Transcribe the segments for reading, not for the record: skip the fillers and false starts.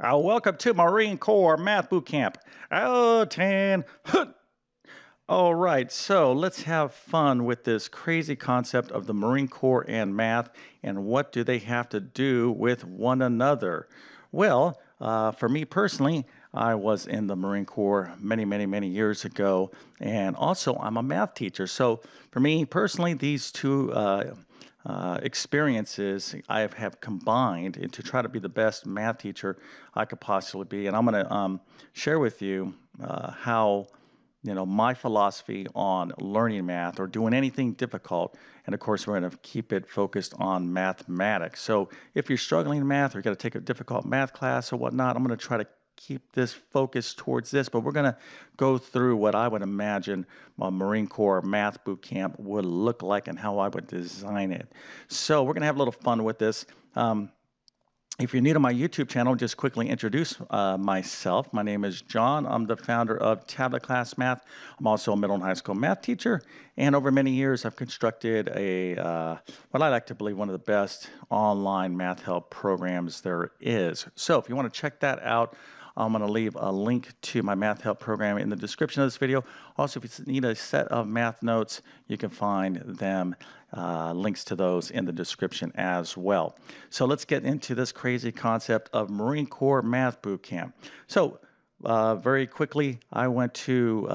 Welcome to Marine Corps Math Boot Camp. Oh, 10. All right, so let's have fun with this crazy concept of the Marine Corps and math, and what do they have to do with one another? Well, for me personally, I was in the Marine Corps many, many, many years ago, and also I'm a math teacher. So for me personally, these two experiences have combined to try to be the best math teacher I could possibly be. And I'm going to share with you how my philosophy on learning math or doing anything difficult. And of course, we're going to keep it focused on mathematics. So if you're struggling in math or you got to take a difficult math class or whatnot, I'm going to try to keep this focus towards this, but we're going to go through what I would imagine a Marine Corps math boot camp would look like and how I would design it. So we're going to have a little fun with this. If you're new to my YouTube channel, just quickly introduce myself. My name is John. I'm the founder of TabletClass Math. I'm also a middle and high school math teacher. And over many years, I've constructed what I like to believe, one of the best online math help programs there is. So if you want to check that out, I'm going to leave a link to my math help program in the description of this video. Also, if you need a set of math notes, you can find them, links to those in the description as well. So let's get into this crazy concept of Marine Corps Math Boot Camp. So very quickly, I went to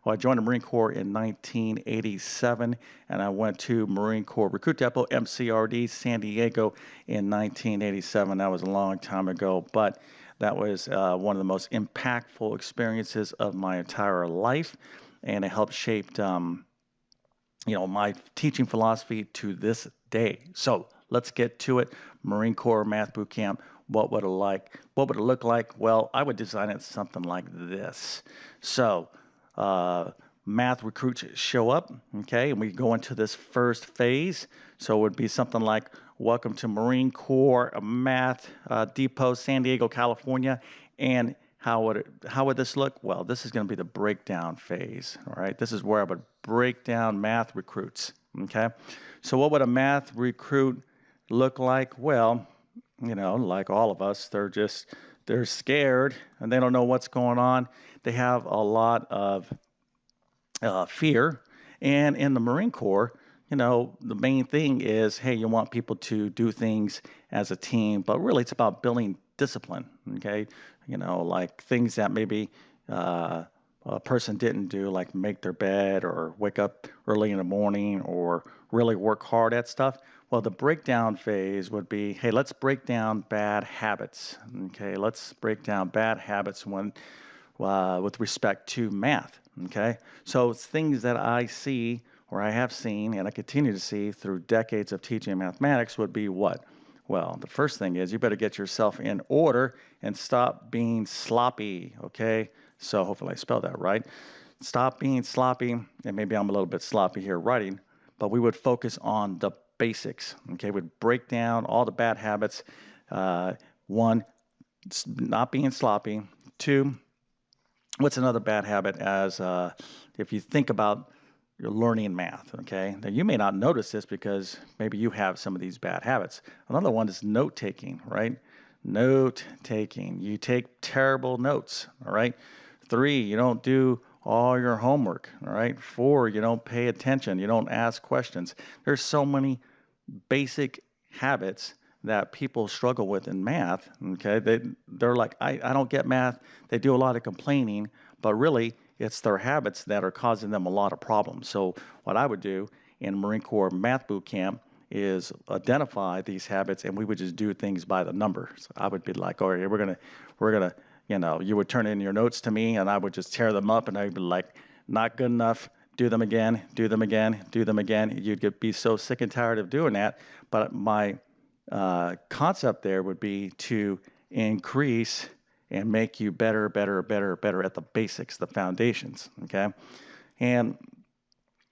I joined the Marine Corps in 1987, and I went to Marine Corps Recruit Depot, MCRD, San Diego in 1987. That was a long time ago, but that was one of the most impactful experiences of my entire life, and it helped shape my teaching philosophy to this day. So let's get to it. Marine Corps Math Boot Camp. What would it like? What would it look like? Well, I would design it something like this. So math recruits show up, okay, and we go into this first phase. So it would be something like, welcome to Marine Corps Math Depot, San Diego, California. And how would this look? Well, this is going to be the breakdown phase, all right? This is where I would break down math recruits, okay? So what would a math recruit look like? Well, like all of us, they're scared and they don't know what's going on. They have a lot of fear. And in the Marine Corps, the main thing is, hey, you want people to do things as a team, but really it's about building discipline, okay? Like things that maybe a person didn't do, like make their bed or wake up early in the morning or really work hard at stuff. Well, the breakdown phase would be, hey, let's break down bad habits, okay? Let's break down bad habits with respect to math, okay? So it's things that I see or I have seen and I continue to see through decades of teaching mathematics would be what? Well, the first thing is you better get yourself in order and stop being sloppy, okay? So hopefully I spelled that right. Stop being sloppy, and maybe I'm a little bit sloppy here writing, but we would focus on the basics, okay? We'd break down all the bad habits. One, not being sloppy. Two, what's another bad habit as if you think about your learning math, okay? Now you may not notice this because maybe you have some of these bad habits. Another one is note taking, right? Note taking. You take terrible notes, all right? 3, you don't do all your homework, all right? 4, you don't pay attention. You don't ask questions. There's so many basic habits that people struggle with in math, okay? They're like, I don't get math. They do a lot of complaining, but really it's their habits that are causing them a lot of problems. So what I would do in Marine Corps Math Boot Camp is identify these habits, and we would just do things by the numbers. I would be like, all right, we're gonna, you would turn in your notes to me, and I would just tear them up, and I'd be like, not good enough. Do them again, do them again, do them again. You'd be so sick and tired of doing that. But my concept there would be to increase and make you better, better, better, better at the basics, the foundations, okay? And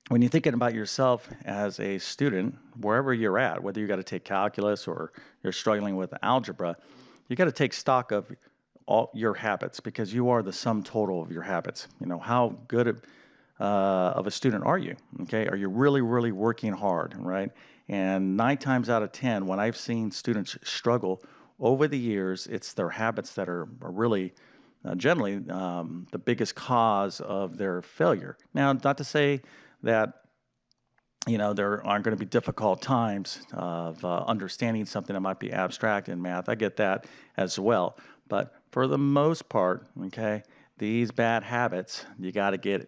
when you're thinking about yourself as a student, wherever you're at, whether you got to take calculus or you're struggling with algebra, you got to take stock of all your habits because you are the sum total of your habits. How good of a student are you? Okay, are you really, really working hard, right? And 9 times out of 10, when I've seen students struggle over the years, it's their habits that are really generally the biggest cause of their failure. Now, not to say that there aren't going to be difficult times of understanding something that might be abstract in math. I get that as well. But for the most part, okay, these bad habits, you got to get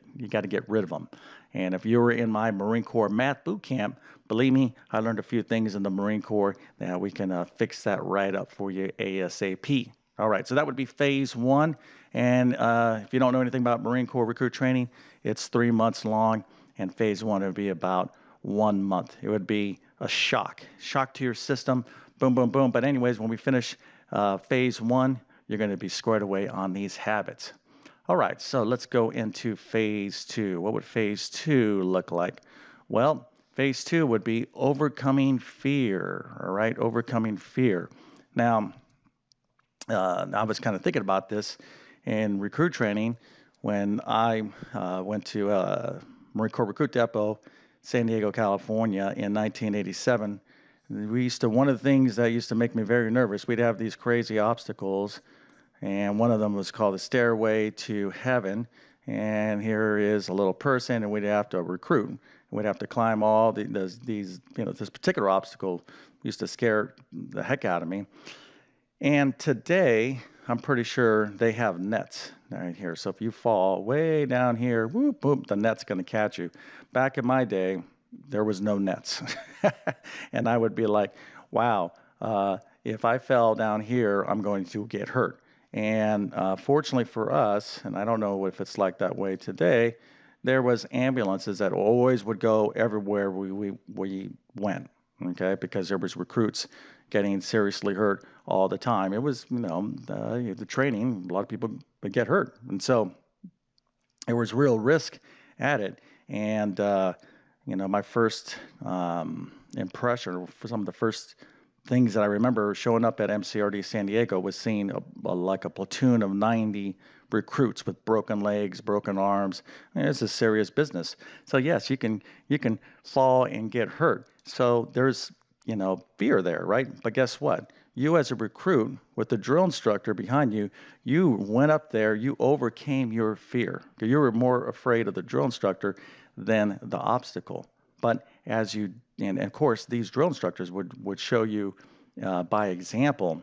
rid of them. And if you were in my Marine Corps math boot camp, believe me, I learned a few things in the Marine Corps that we can fix that right up for you ASAP. All right, so that would be phase one. And if you don't know anything about Marine Corps recruit training, it's 3 months long, and phase one would be about 1 month. It would be a shock to your system. Boom, boom, boom. But anyways, when we finish phase one, you're going to be squared away on these habits. All right, so let's go into phase two. What would phase two look like? Well, phase two would be overcoming fear. All right, overcoming fear. Now, I was kind of thinking about this in recruit training when I went to Marine Corps Recruit Depot, San Diego, California, in 1987. One of the things that used to make me very nervous, we'd have these crazy obstacles, and one of them was called the Stairway to Heaven. And here is a little person, and we'd have to recruit. We'd have to climb all these, this particular obstacle used to scare the heck out of me. And today, I'm pretty sure they have nets right here. So if you fall way down here, whoop, whoop, the net's going to catch you. Back in my day, there was no nets. And I would be like, wow, if I fell down here, I'm going to get hurt. And fortunately for us, and I don't know if it's like that way today, there was ambulances that always would go everywhere we went, okay, because there was recruits getting seriously hurt all the time. It was, the training, a lot of people would get hurt. And so there was real risk at it. And, my first impression, or for some of the first things that I remember showing up at MCRD San Diego was seeing like a platoon of 90 recruits with broken legs, broken arms. It's a serious business. So yes, you can fall and get hurt. So there's fear there, right? But guess what? You as a recruit with the drill instructor behind you, you went up there, you overcame your fear. You were more afraid of the drill instructor than the obstacle. But and of course, these drill instructors would show you by example,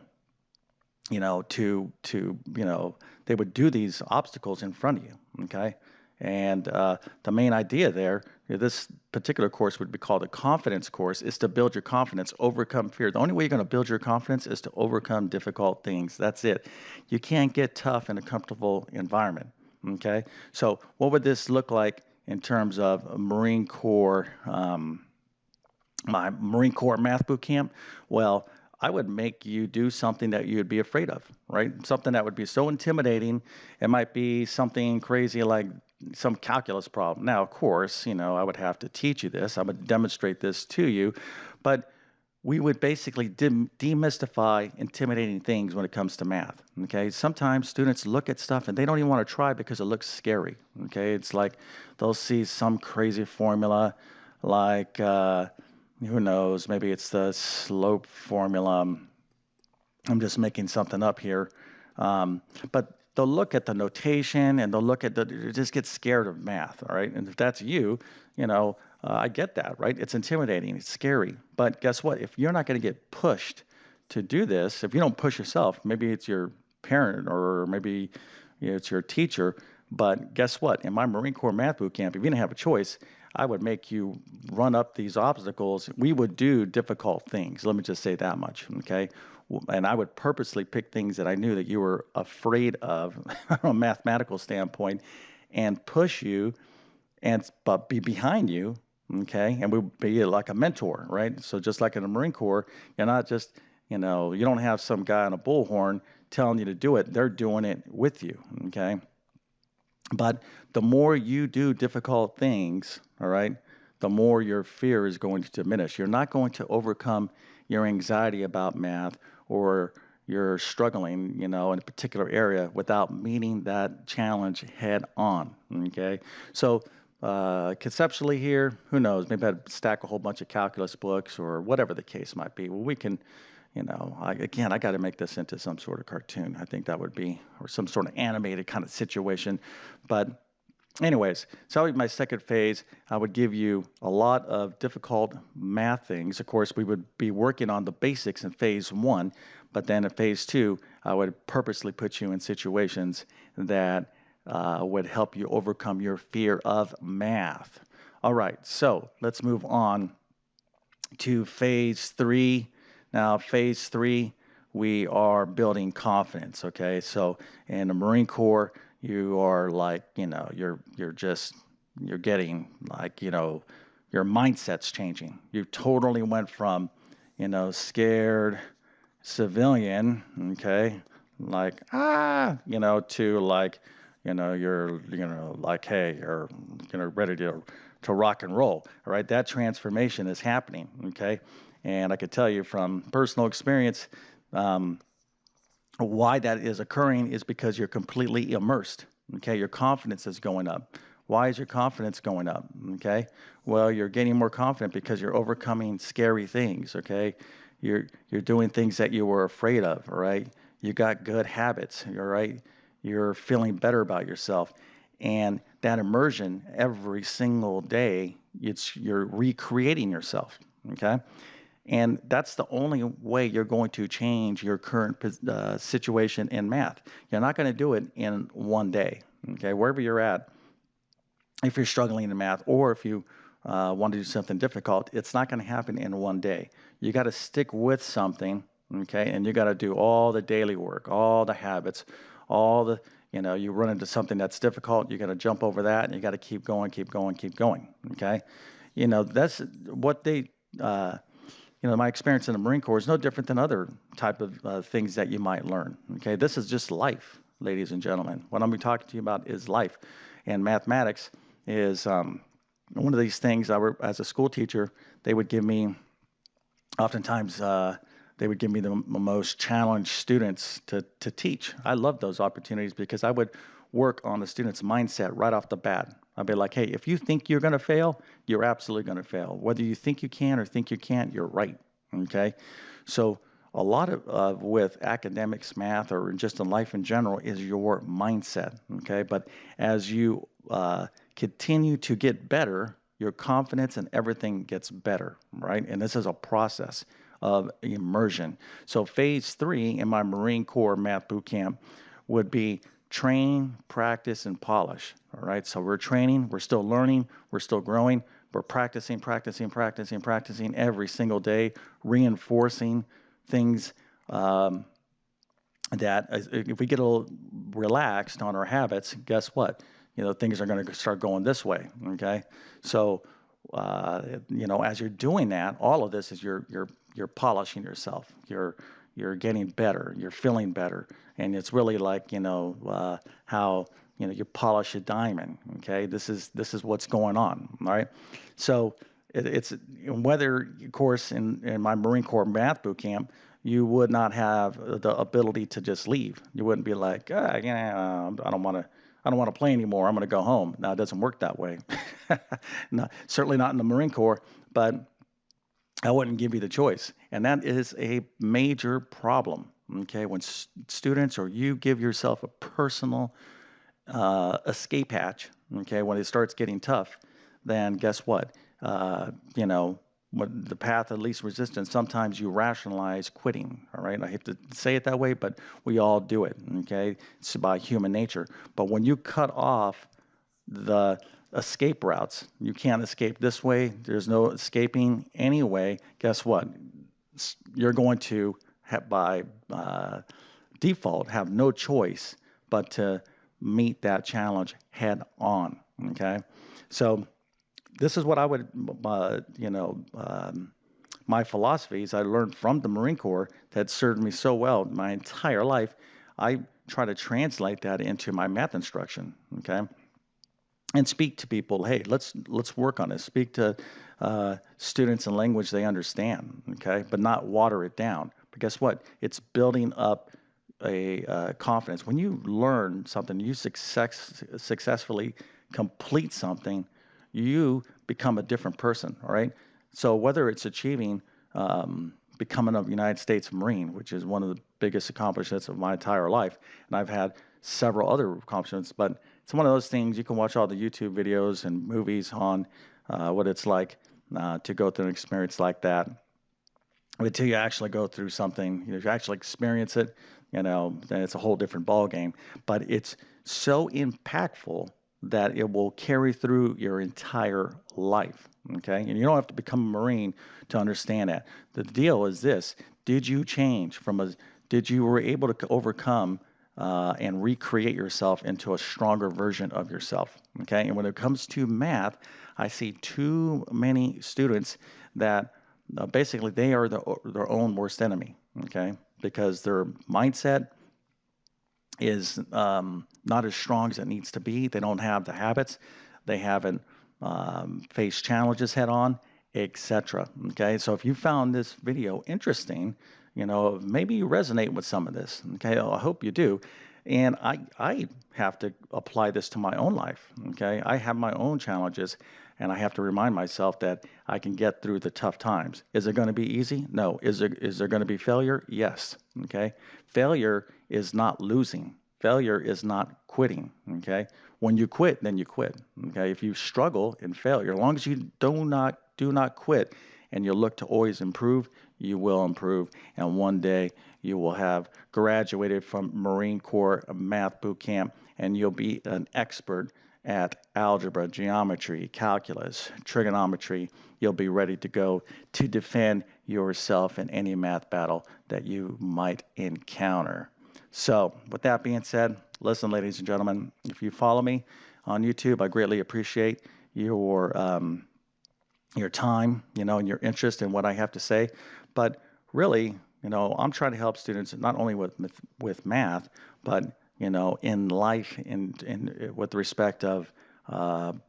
they would do these obstacles in front of you, okay? And the main idea there, this particular course would be called a confidence course, is to build your confidence, overcome fear. The only way you're going to build your confidence is to overcome difficult things. That's it. You can't get tough in a comfortable environment, okay? So what would this look like in terms of Marine Corps, my Marine Corps math boot camp? Well, I would make you do something that you'd be afraid of, right? Something that would be so intimidating. It might be something crazy like some calculus problem. Now, of course, I would have to teach you this. I would demonstrate this to you, but we would basically demystify intimidating things when it comes to math. Okay, sometimes students look at stuff and they don't even want to try because it looks scary. Okay, it's like they'll see some crazy formula, like who knows? Maybe it's the slope formula. I'm just making something up here, but they'll look at the notation and they'll look at just get scared of math. All right, and if that's you, I get that, right? It's intimidating, it's scary. But guess what? If you're not going to get pushed to do this, if you don't push yourself, maybe it's your parent or maybe it's your teacher. But guess what? In my Marine Corps math boot camp, if you didn't have a choice, I would make you run up these obstacles. We would do difficult things. Let me just say that much, okay? And I would purposely pick things that I knew that you were afraid of from a mathematical standpoint and push you but be behind you, okay? And we'd be like a mentor, right? So just like in the Marine Corps, you're not just, you don't have some guy on a bullhorn telling you to do it. They're doing it with you, okay? But the more you do difficult things, all right, the more your fear is going to diminish. You're not going to overcome your anxiety about math or you're struggling, in a particular area without meeting that challenge head on, okay? So conceptually here, who knows, maybe I'd stack a whole bunch of calculus books or whatever the case might be. Well, we can, I got to make this into some sort of cartoon. I think that would be, or some sort of animated kind of situation. But anyways, so my second phase, I would give you a lot of difficult math things. Of course, we would be working on the basics in phase one, but then in phase two, I would purposely put you in situations that would help you overcome your fear of math. All right, so let's move on to phase three. Now, phase three, we are building confidence. Okay, so in the Marine Corps, you are like, you're getting like, your mindset's changing. You totally went from, scared civilian, okay, like to like, like, hey, you're ready to rock and roll. All right, that transformation is happening. Okay, and I could tell you from personal experience, um, why that is occurring is because you're completely immersed. Okay, your confidence is going up. Why is your confidence going up? Okay, well, you're getting more confident because you're overcoming scary things. Okay, you're doing things that you were afraid of. All right, you got good habits. All right, you're feeling better about yourself, and that immersion every single day, you're recreating yourself. Okay, and that's the only way you're going to change your current situation in math. You're not going to do it in one day. Okay, wherever you're at, if you're struggling in math or if you want to do something difficult, it's not going to happen in one day. You got to stick with something, okay, and you got to do all the daily work, all the habits, all the, you run into something that's difficult, you got to jump over that, and you got to keep going, keep going, keep going, okay? That's what they, my experience in the Marine Corps is no different than other type of things that you might learn. Okay, this is just life, ladies and gentlemen. What I'm going to be talking to you about is life, and mathematics is one of these things. As a school teacher, they would give me, oftentimes, they would give me the most challenged students to teach. I love those opportunities because I would work on the student's mindset right off the bat. I'd be like, hey, if you think you're going to fail, you're absolutely going to fail. Whether you think you can or think you can't, you're right. Okay? So, a lot of with academics, math, or just in life in general is your mindset. Okay? But as you continue to get better, your confidence and everything gets better, right? And this is a process of immersion. So, phase three in my Marine Corps math boot camp would be train, practice, and polish. All right. So we're training, we're still learning, we're still growing, we're practicing, practicing, practicing, practicing every single day, reinforcing things that if we get a little relaxed on our habits, guess what? Things are going to start going this way. Okay. So, as you're doing that, all of this is you're polishing yourself. You're getting better. You're feeling better, and it's really like how you polish a diamond. Okay, this is what's going on. All right, so it's whether, of course, in my Marine Corps math boot camp, you would not have the ability to just leave. You wouldn't be like, I don't want to. I don't want to play anymore. I'm going to go home. Now, it doesn't work that way. No, certainly not in the Marine Corps, but I wouldn't give you the choice. And that is a major problem. Okay, when students or you give yourself a personal escape hatch, okay, when it starts getting tough, then guess what? What the path of least resistance, sometimes you rationalize quitting, all right? I hate to say it that way, but we all do it, okay? It's by human nature. But when you cut off the escape routes, you can't escape this way, there's no escaping anyway, guess what? You're going to, by default, have no choice but to meet that challenge head on. Okay, so this is what I would, my philosophies I learned from the Marine Corps that served me so well my entire life. I try to translate that into my math instruction. Okay, and speak to people. Hey, let's work on this. Speak to students in language they understand. Okay, but not water it down. But guess what? It's building up a confidence. When you learn something, you successfully complete something, you become a different person. All right. So whether it's achieving becoming a United States Marine, which is one of the biggest accomplishments of my entire life. And I've had several other accomplishments, but it's one of those things you can watch all the YouTube videos and movies on what it's like to go through an experience like that. But until you actually go through something, you actually experience it, then it's a whole different ball game. But it's so impactful that it will carry through your entire life. Okay, and you don't have to become a Marine to understand that. The deal is this: did you change from a? Did you were able to overcome and recreate yourself into a stronger version of yourself? Okay, and when it comes to math, I see too many students that basically they are their own worst enemy, okay? Because their mindset is not as strong as it needs to be. They don't have the habits. They haven't faced challenges head on, etc. Okay, so if you found this video interesting, maybe you resonate with some of this. Okay, I hope you do. And I have to apply this to my own life. Okay, I have my own challenges, and I have to remind myself that I can get through the tough times. Is it going to be easy? No. Is there going to be failure? Yes. Okay. Failure is not losing. Failure is not quitting. Okay. When you quit, then you quit. Okay. If you struggle in failure, as long as you do not quit, and you look to always improve, you will improve. And one day you will have graduated from Marine Corps math boot camp, and you'll be an expert at algebra, geometry, calculus, trigonometry. You'll be ready to go to defend yourself in any math battle that you might encounter. So, with that being said, listen, ladies and gentlemen, if you follow me on YouTube, I greatly appreciate your time, and your interest in what I have to say. But really, I'm trying to help students not only with math, but in life, in with respect of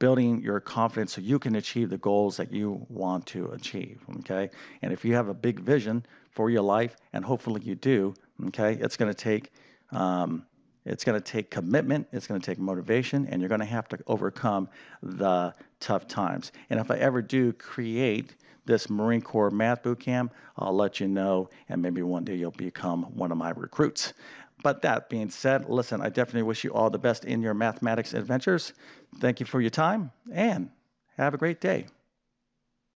building your confidence so you can achieve the goals that you want to achieve. Okay, and if you have a big vision for your life, and hopefully you do, okay, it's going to take commitment, it's going to take motivation, and you're going to have to overcome the tough times. And if I ever do create this Marine Corps math boot camp, I'll let you know, and maybe one day you'll become one of my recruits. But that being said, listen, I definitely wish you all the best in your mathematics adventures. Thank you for your time, and have a great day.